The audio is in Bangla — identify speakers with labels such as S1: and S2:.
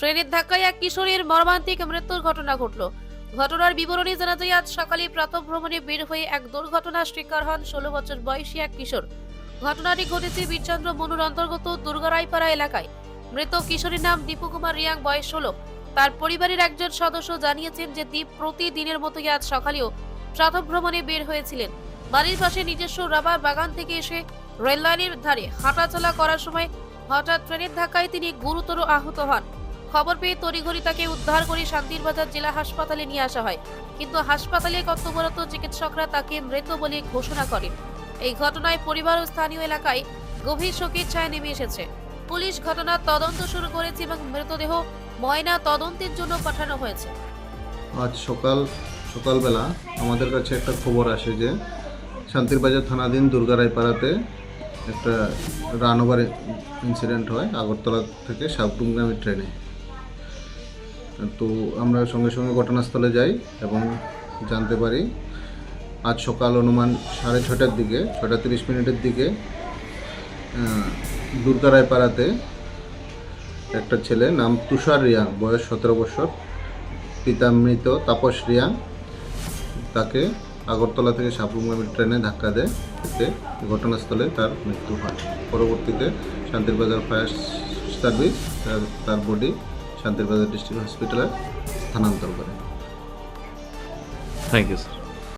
S1: ট্রেনের ধাক্কায় এক কিশোরীর মর্মান্তিক মৃত্যুর ঘটনা ঘটল। ঘটনার বিবরণী জানা যায়, আজ সকালে প্রাতঃ ভ্রমণে বের হয়ে এক দুর্ঘটনার শিকার হন 16 বছর বয়সী এক কিশোর। ঘটনাটি ঘটেছে বীরচন্দ্র মনুর অন্তর্গত দুর্গারাইপাড়া এলাকায়। মৃত কিশোরীর নাম দীপু কুমার রিয়াং, বয়স 16। তার পরিবারের একজন সদস্য জানিয়েছেন যে দীপ প্রতিদিনের মতোই আজ সকালেও প্রাতঃ ভ্রমণে বের হয়েছিলেন। বাড়ির পাশে নিজস্ব রাবার বাগান থেকে এসে রেললাইনের ধারে হাঁটাচলা করার সময় হঠাৎ ট্রেনের ধাক্কায় তিনি গুরুতর আহত হন। খবর পেয়ে তড়িঘড়ি তাকে উদ্ধার করে শান্তিরবাজার জেলা হাসপাতালে নিয়ে আসা হয়, কিন্তু হাসপাতালে কর্তব্যরত চিকিৎসকরা তাকে মৃত বলে ঘোষণা করেন। এই ঘটনায় পরিবার ও স্থানীয় এলাকায় গভীর শোকের ছায়া নেমে এসেছে। পুলিশ ঘটনার তদন্ত শুরু করেছে এবং মৃতদেহ ময়না তদন্তের জন্য পাঠানো হয়েছে।
S2: আজ সকালবেলা আমাদের কাছে একটা খবর আসে যে শান্তিরবাজার থানাধীন দুর্গারাইপাড়াতে একটা রানওভার ইনসিডেন্ট হয় আগরতলা থেকে সাবরুমগামী ট্রেনে। তো আমরা সঙ্গে সঙ্গে ঘটনাস্থলে যাই এবং জানতে পারি আজ সকাল অনুমান 6:30টার দিকে 6:30 দিকে দুর্গারাইপাড়াতে একটা ছেলে নাম তুষার রিয়াং, বয়স 17 বছর, পিতা মৃত তাপস রিয়াং, তাকে আগরতলা থেকে সাবরুমগামী ট্রেনে ধাক্কা দেয়। এতে ঘটনাস্থলে তার মৃত্যু হয়। পরবর্তীতে শান্তিরবাজার ফায়ার সার্ভিস তার বডি শান্তিরবাজার ডিস্ট্রিক্ট হসপিটালে স্থানান্তর করে।
S3: Thank you sir.